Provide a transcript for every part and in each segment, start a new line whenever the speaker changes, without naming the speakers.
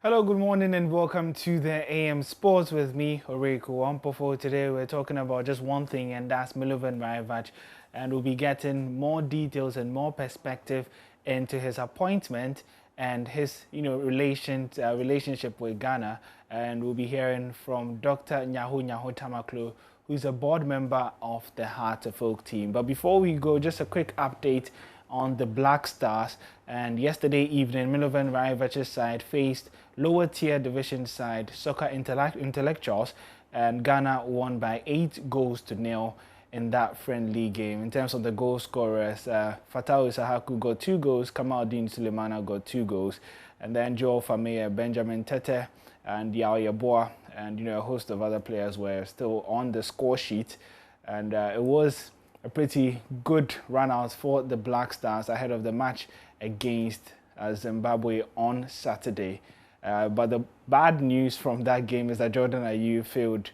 Hello, good morning, and welcome to the AM Sports with me, Horeko Wampofo. Today, we're talking about just one thing, and that's Milovan Rajevac, and we'll be getting more details and more perspective into his appointment and his, relationship with Ghana. And we'll be hearing from Dr. Nyaho-Taamkloe, who's a board member of the Heart of Oak team. But before we go, just a quick update on the Black Stars. And yesterday evening, Milovan Rajevac's side faced lower tier division side Soccer Intellectuals, and Ghana won by 8 goals to 0 in that friendly game. In terms of the goal scorers, Fatau Isahaku got 2 goals, Kamaldeen Sulemana got 2 goals, and then Joel Famea, Benjamin Tete, and Yao Yaboa, and a host of other players were still on the score sheet. And it was a pretty good run out for the Black Stars ahead of the match against Zimbabwe on Saturday. But the bad news from that game is that Jordan Ayew failed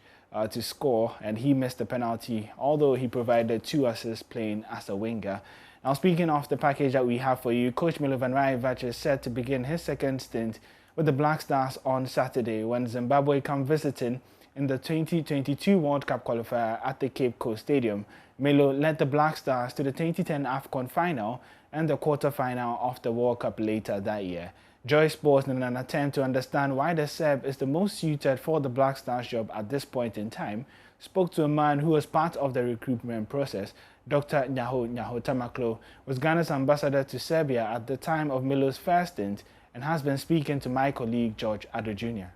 to score, and he missed the penalty, although he provided 2 assists playing as a winger. Now, speaking of the package that we have for you, Coach Milovan Rajevac is set to begin his second stint with the Black Stars on Saturday when Zimbabwe come visiting in the 2022 World Cup qualifier at the Cape Coast Stadium. Milo led the Black Stars to the 2010 AFCON final and the quarter-final of the World Cup later that year. Joy Sports, in an attempt to understand why the Serb is the most suited for the Black Stars job at this point in time, spoke to a man who was part of the recruitment process. Dr. Nyaho-Taamkloe was Ghana's ambassador to Serbia at the time of Milo's first stint and has been speaking to my colleague George Addo Jr.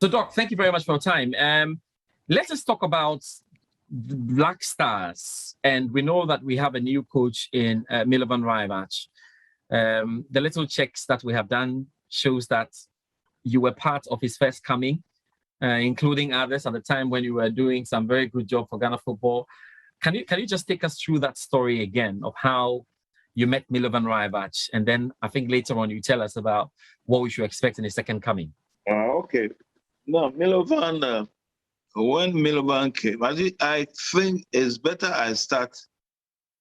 So, Doc, thank you very much for your time. Let us talk about the Black Stars. And we know that we have a new coach in Milovan Rajevac. The little checks that we have done shows that you were part of his first coming, including others at the time when you were doing some very good job for Ghana football. Can you just take us through that story again of how you met Milovan Rajevac? And then I think later on you tell us about what we should expect in his second coming.
Okay. No, Milovan, when Milovan came, I think it's better I start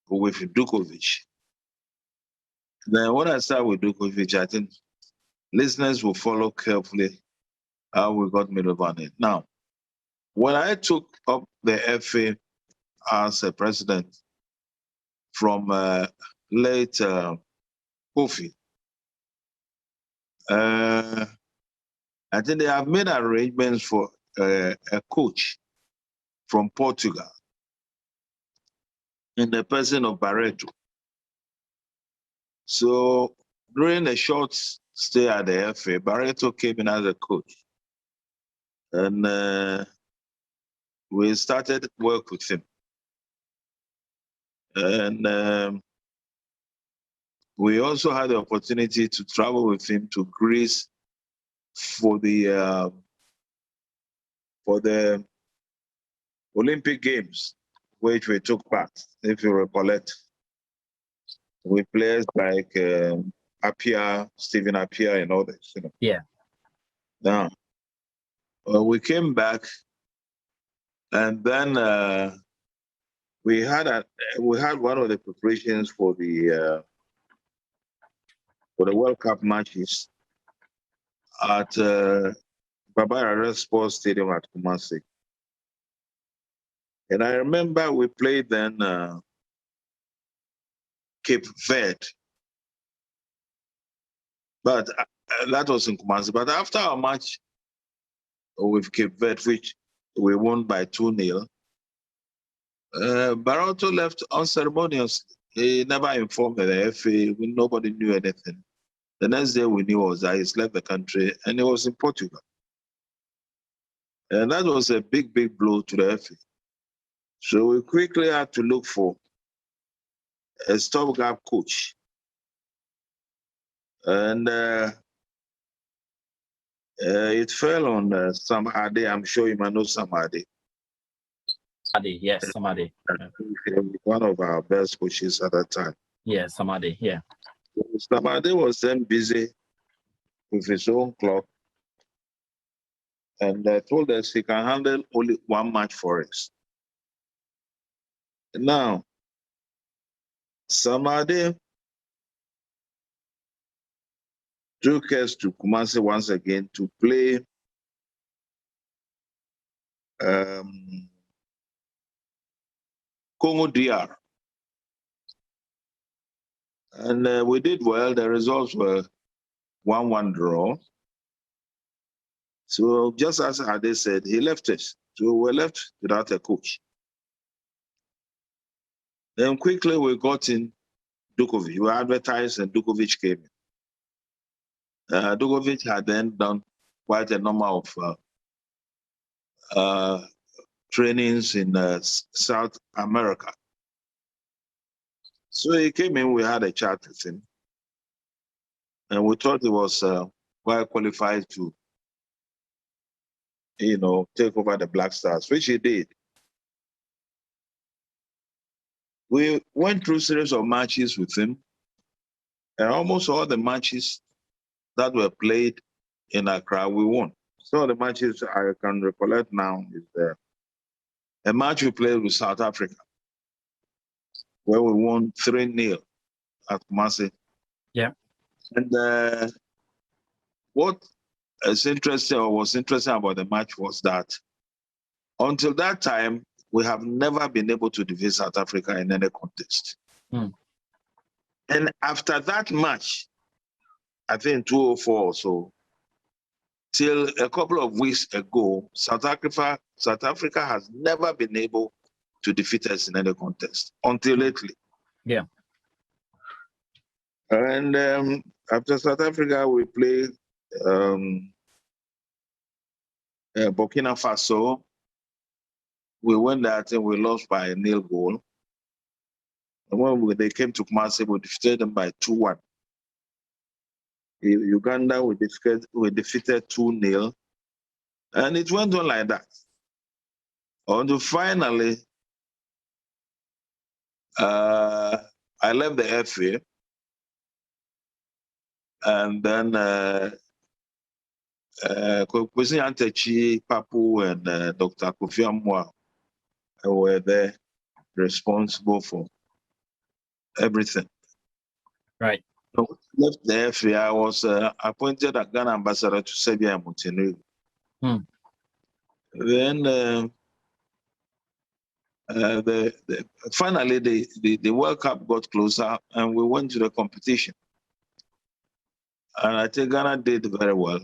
with Dukovic. Then when I start with Dukovic, I think listeners will follow carefully how we got Milovan in. Now, when I took up the FA as a president from late Kofi, I think they have made arrangements for a coach from Portugal in the person of Barreto. So during a short stay at the FA, Barreto came in as a coach. And we started work with him. And we also had the opportunity to travel with him to Greece for the Olympic Games, which we took part, if you recollect, with players like Appiah, Stephen Appiah, and others.
Yeah.
Now, we came back, and then we had one of the preparations for the World Cup matches at Baba Sports Stadium at Kumasi. And I remember we played then Cape Verde. But that was in Kumasi. But after our match with Cape Verde, which we won by 2-0, Barroso left unceremoniously. He never informed the FA. Nobody knew anything. The next day we knew was that he's left the country, and he was in Portugal. And that was a big, big blow to the FA. So we quickly had to look for a stopgap coach. And it fell on Sam Ade. I'm sure you might know Sam Ade.
Ade, yes, Samade.
One of our best coaches at that time.
Yeah, Samade, yeah.
Samade was then busy with his own club and told us he can handle only one match for us. Now, Samade took us to Kumasi once again to play Congo DR. And we did well. The results were 1-1 draw. So just as Ade said, he left us. So we were left without a coach. Then quickly we got in Dukovic. We advertised and Dukovic came in. Dukovic had then done quite a number of trainings in South America. So he came in, we had a chat with him. And we thought he was well qualified to, take over the Black Stars, which he did. We went through a series of matches with him, and almost all the matches that were played in Accra, we won. So the matches I can recollect now is a match we played with South Africa, where we won 3-0 at Kumasi.
Yeah.
And what is interesting or was interesting about the match was that until that time, we have never been able to defeat South Africa in any contest.
Mm.
And after that match, I think 2004 or so, till a couple of weeks ago, South Africa has never been able to defeat us in any contest until lately.
Yeah.
And after South Africa, we played Burkina Faso. We went there and we lost by a 0 goal. And when they came to Kumasi, we defeated them by 2-1. In Uganda, we defeated 2-0. And it went on like that. Until finally, I left the FA. And then Kwesi Antechi, Papu, and Dr. Kofi Amwa were there responsible for everything.
Right.
So when I left the FA, I was appointed as Ghana ambassador to Serbia and Montenegro. Then finally, the World Cup got closer and we went to the competition. And I think Ghana did very well.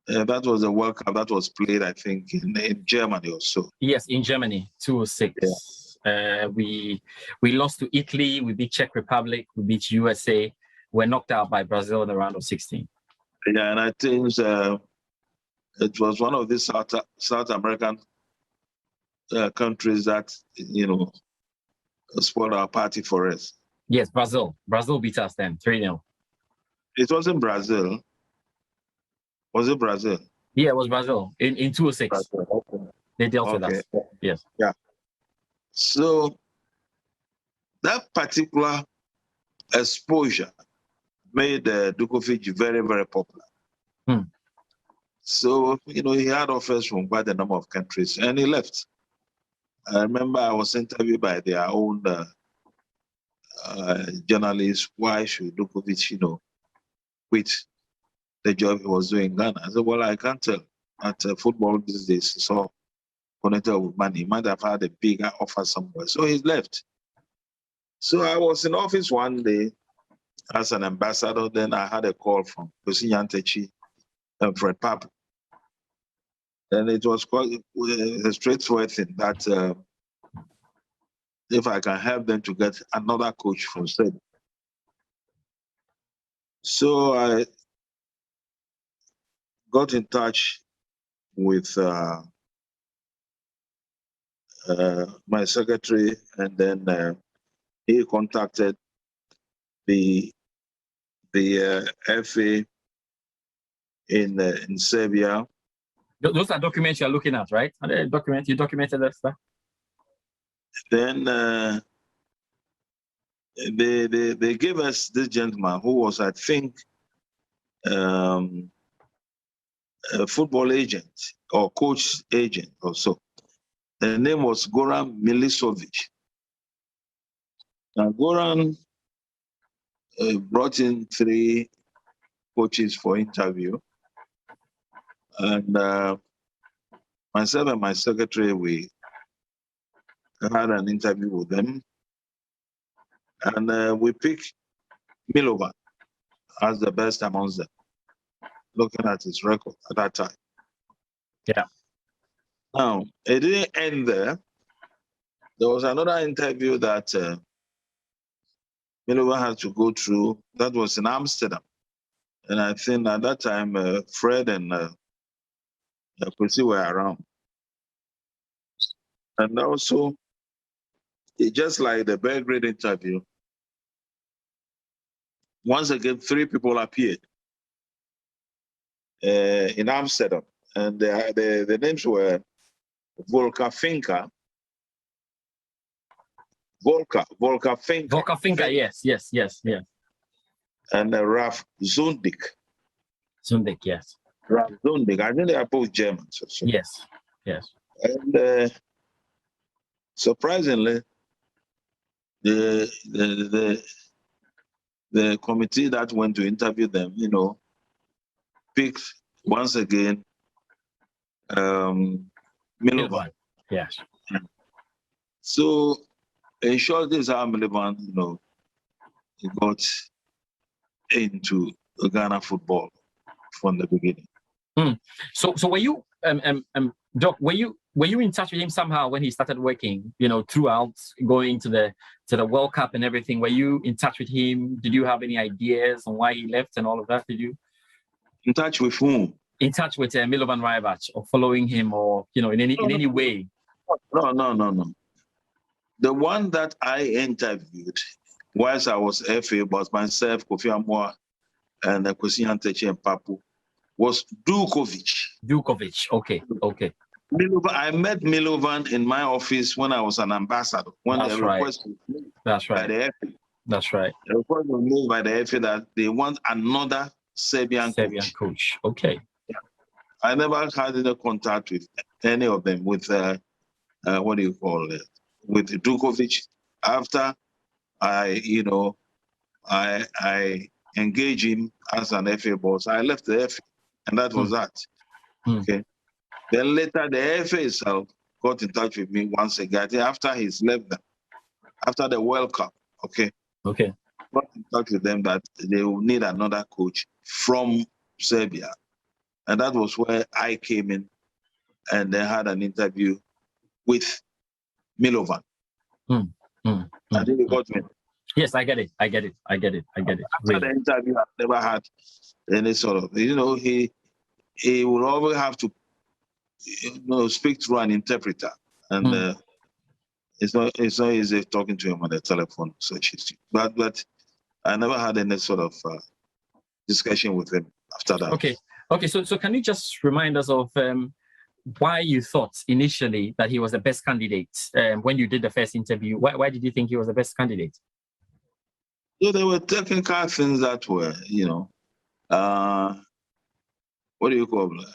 That was the World Cup that was played, I think, in Germany or so.
Yes, in Germany, 2006. Yeah. We lost to Italy, we beat Czech Republic, we beat USA. We're knocked out by Brazil in the round of 16.
Yeah, and I think it was one of these South American countries that, spoiled our party for us.
Yes, Brazil. Brazil beat us then, 3-0.
It wasn't Brazil. Was it Brazil?
Yeah, it was Brazil in 2006.
Brazil. Okay.
They dealt with us. Yes.
Yeah. So that particular exposure made Dukovic very, very popular. So, he had offers from quite a number of countries and he left. I remember I was interviewed by their own journalist, why should Dukovic, quit the job he was doing in Ghana? I said, well, I can't tell. At football these days, it's all connected with money. He might have had a bigger offer somewhere. So he left. So I was in office one day as an ambassador. Then I had a call from Kwesi Antechi and Fred Papu. And it was quite a straightforward thing that if I can help them to get another coach from Sebina. So I got in touch with my secretary, and then he contacted the FA in Serbia.
Those are documents you're looking at, right? Are they documents? You documented that stuff? Then
they gave us this gentleman who was, I think, a football agent or coach agent or so. The name was Goran Milisovic. Now, Goran brought in 3 coaches for interview. And myself and my secretary, we had an interview with them. And we picked Milovan as the best amongst them, looking at his record at that time.
Yeah.
Now, it didn't end there. There was another interview that Milovan had to go through. That was in Amsterdam. And I think at that time, Fred and Kwesi were around. And also, just like the Belgrade interview, once again, 3 people appeared in Amsterdam. And the names were Volker Finca. Volker Finca.
Volker Finca, yes.
And Raf Zundik.
Zundik, yes.
Raf Zundik. I think they are both Germans. So.
Yes.
And surprisingly, the committee that went to interview them, picked once again Milovan.
Yes.
So, in short, this is how Milovan, he got into Ghana football from the beginning.
So were you, Doc? Were you in touch with him somehow when he started working? Throughout going to the World Cup and everything. Were you in touch with him? Did you have any ideas on why he left and all of that? Did you?
In touch with whom?
In touch with Milovan Rajevac, or following him, or in any way?
No. The one that I interviewed whilst I was FA was myself, Kofi Amoah, and Kwesi Antechi and Papu, was Dukovic.
Okay.
Milovan, I met Milovan in my office when I was an ambassador. When the request was made by the FA.
That's right.
The request was made by the FA that they want another Serbian
coach. Okay.
Yeah. I never had any contact with any of them with what do you call it? With Dukovic. After I engaged him as an FA boss, I left the FA, and that was that. Okay. Then later, the FA itself got in touch with me once again. I think after he's left them, after the World Cup. Okay. Got in touch with them that they will need another coach from Serbia, and that was where I came in, and they had an interview with Milovan. I think you got me.
Yes, I get it.
After the interview, I've never had any sort of, he will always have to, speak through an interpreter, and it's not easy talking to him on the telephone. But I never had any sort of discussion with him after that.
Okay. So can you just remind us of why you thought initially that he was the best candidate when you did the first interview? Why did you think he was the best candidate?
So there were technical things that were, what do you call it?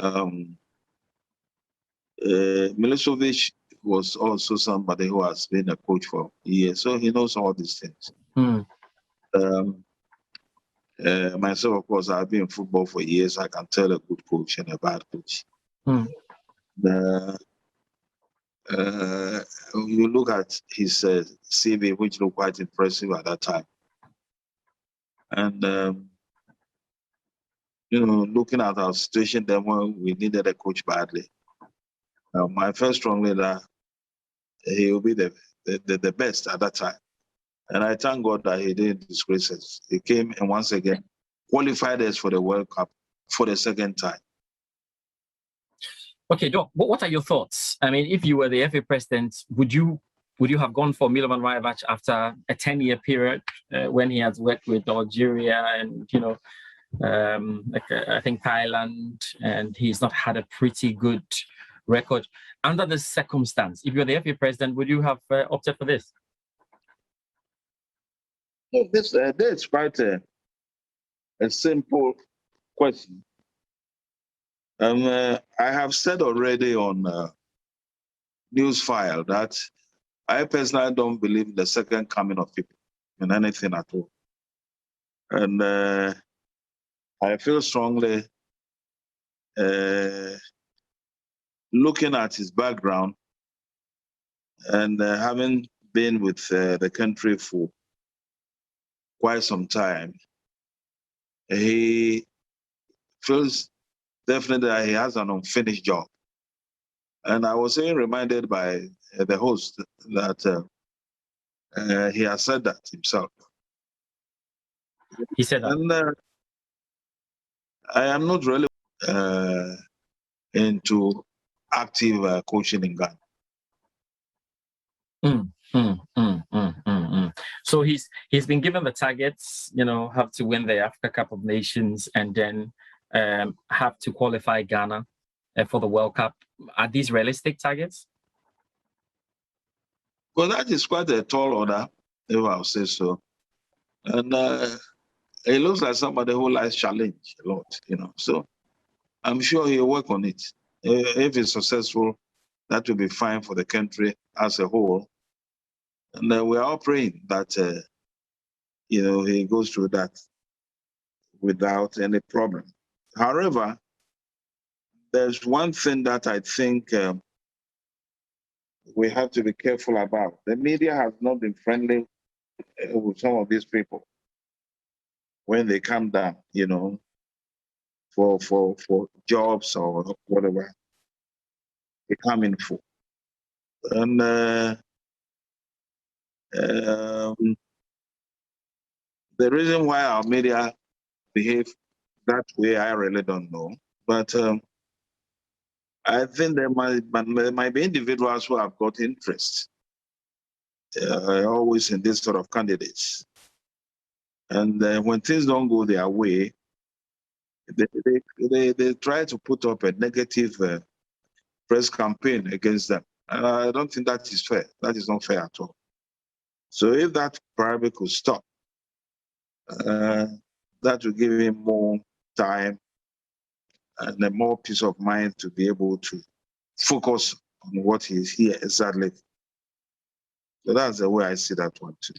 Milicevic was also somebody who has been a coach for years, so he knows all these things. Myself, of course, I've been in football for years. I can tell a good coach and a bad coach. You look at his CV, which looked quite impressive at that time. And, looking at our situation then when we needed a coach badly, my first strong leader, he will be the best at that time. And I thank God that he didn't disgrace us. He came and once again qualified us for the World Cup for the second time.
Okay, Doc, what are your thoughts? I mean, if you were the FA president, would you have gone for Milovan Rajevac after a 10-year period when he has worked with Algeria and, I think Thailand, and he's not had a pretty good record? Under the circumstance, if you're the FA president, would you have opted for this?
That's quite a simple question. I have said already on Newsfile that I personally don't believe in the second coming of people in anything at all. And I feel strongly, looking at his background and having been with the country for quite some time, he feels definitely that he has an unfinished job. And I was even reminded by the host that he has said that himself.
He said that.
And I am not really into active coaching in Ghana.
So he's been given the targets, have to win the Africa Cup of Nations and then have to qualify Ghana for the World Cup. Are these realistic targets?
Well, that is quite a tall order, if I'll say so. And he looks like somebody who likes challenge a lot, So I'm sure he'll work on it. If he's successful, that will be fine for the country as a whole. And we're all praying that, he goes through that without any problem. However, there's one thing that I think we have to be careful about. The media has not been friendly with some of these people when they come down, for jobs or whatever they come in for. And the reason why our media behave that way, I really don't know. But I think there might be individuals who have got interest always in this sort of candidates. And when things don't go their way, they try to put up a negative press campaign against them. And I don't think that is fair. That is not fair at all. So if that probably could stop, that will give him more time and more peace of mind to be able to focus on what he's here exactly. So that's the way I see that one too.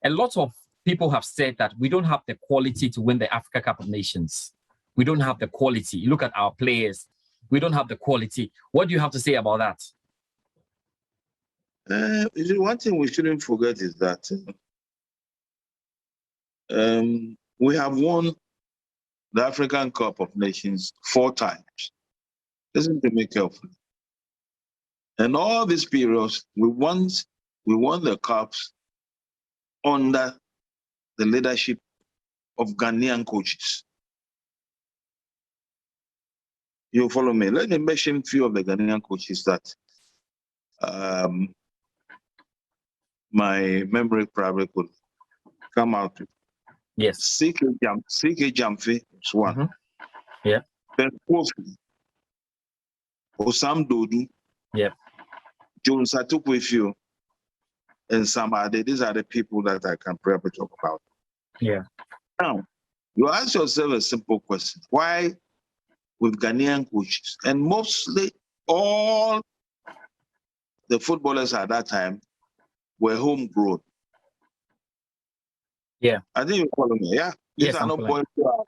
A lot of people have said that we don't have the quality to win the Africa Cup of Nations. We don't have the quality. Look at our players. We don't have the quality. What do you have to say about that?
One thing we shouldn't forget is that we have won the African Cup of Nations 4 times. Listen to me carefully. And all these periods, we won the cups under the leadership of Ghanaian coaches. You follow me? Let me mention a few of the Ghanaian coaches that my memory probably could come out with.
Yes.
CK Jamfe is one.
Mm-hmm. Yeah.
Ben Kofi, Osam Dodu,
yeah.
Jones Atukwefio, and some other. These are the people that I can probably talk about.
Yeah.
Now, you ask yourself a simple question. Why with Ghanaian coaches? And mostly all the footballers at that time were homegrown.
Yeah.
I think you follow me, yeah? These are not boys who are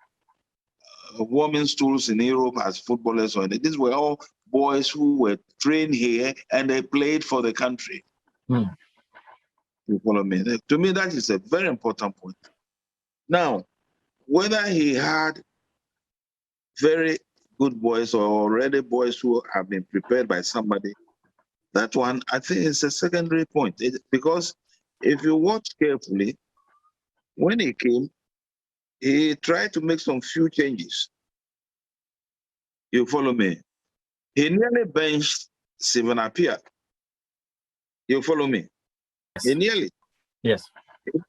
warming stools in Europe as footballers. These were all boys who were trained here and they played for the country.
Mm.
You follow me? To me, that is a very important point. Now, whether he had very good boys or already boys who have been prepared by somebody, that one, I think, is a secondary point. Because if you watch carefully, when he came, he tried to make some few changes. You follow me? He nearly benched Sebina. You follow me?
Yes.
He nearly.
Yes.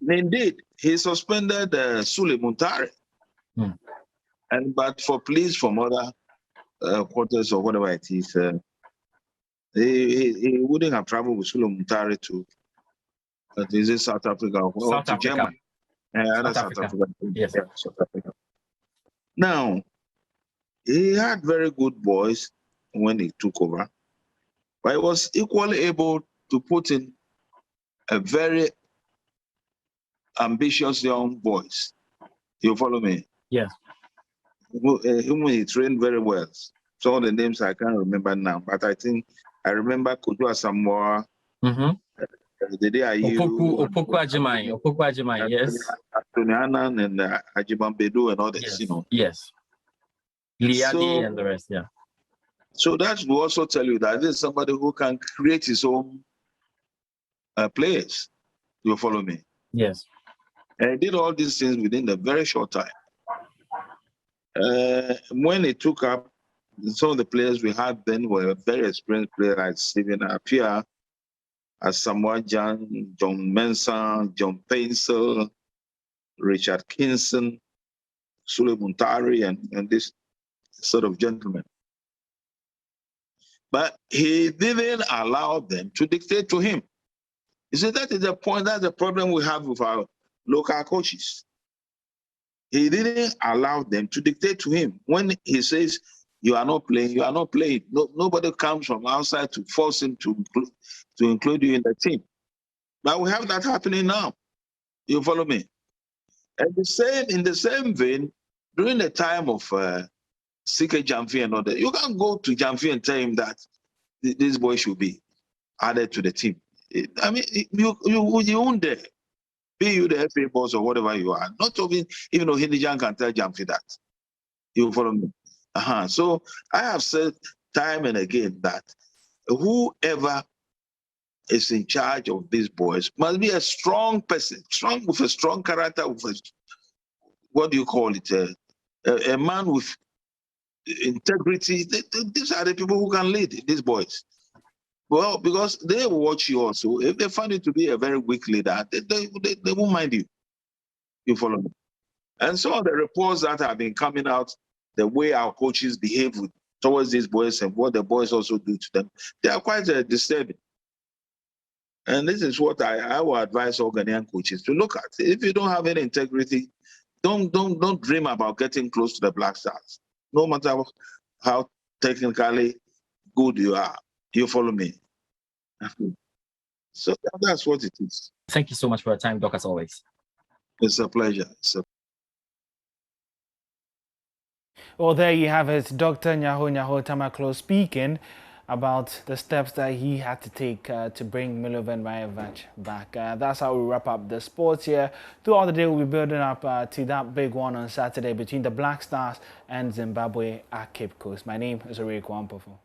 Indeed, he suspended Sule Muntari.
Mm.
But for pleas from other quarters or whatever it is, he wouldn't have traveled with Sule Muntari to South Africa or to Germany.
South Africa. Yes.
Yeah, South Africa. Now, he had very good boys when he took over, but he was equally able to put in a very ambitious young boys. You follow me?
Yes.
Whom he trained very well. Some of the names I can't remember now, but I think I remember Kudu Asamoah, the day
Opoku Ajimai, yes.
Anthony Annan and Ajiman Bedu and others,
Yes.
you know.
Yes. Liadi and the rest, yeah.
So that will also tell you that this is somebody who can create his own players. You follow me?
Yes.
And he did all these things within a very short time. When he took up, some of the players we had then were very experienced players like Sebina, Apia, Samuel John Mensah, John Painsel, Richard Kinson, Sule Muntari, and this sort of gentlemen. But he didn't allow them to dictate to him. You see, that is the point, that's the problem we have with our local coaches. He didn't allow them to dictate to him. When he says, you are not playing, you are not playing. Nobody comes from outside to force him to include you in the team. But we have that happening now. You follow me? And in the same vein, during the time of CK Jamfi and others, you can't go to Jamfi and tell him that this boy should be added to the team. I mean, you own there. Be you the FA boss or whatever you are. Not even though Hindijan can tell Jamfi that. You follow me? So I have said time and again that whoever is in charge of these boys must be a strong person, with a strong character, with a, what do you call it, a man with integrity. These are the people who can lead these boys. Well, because they will watch you also. If they find you to be a very weak leader, they won't mind you. You follow me? And some of the reports that have been coming out, the way our coaches behave towards these boys and what the boys also do to them, they are quite disturbing. And this is what I will advise all Ghanaian coaches to look at. If you don't have any integrity, don't dream about getting close to the Black Stars. No matter how technically good you are. You follow me? So that's what it is.
Thank you so much for your time, Doc, as always.
It's a pleasure.
Well, there you have it, Dr. Nyaho-Taamkloe speaking about the steps that he had to take to bring Milovan Rajevac back. That's how we wrap up the sports here. Throughout the day, we'll be building up to that big one on Saturday between the Black Stars and Zimbabwe at Cape Coast. My name is Oreko Ampofo.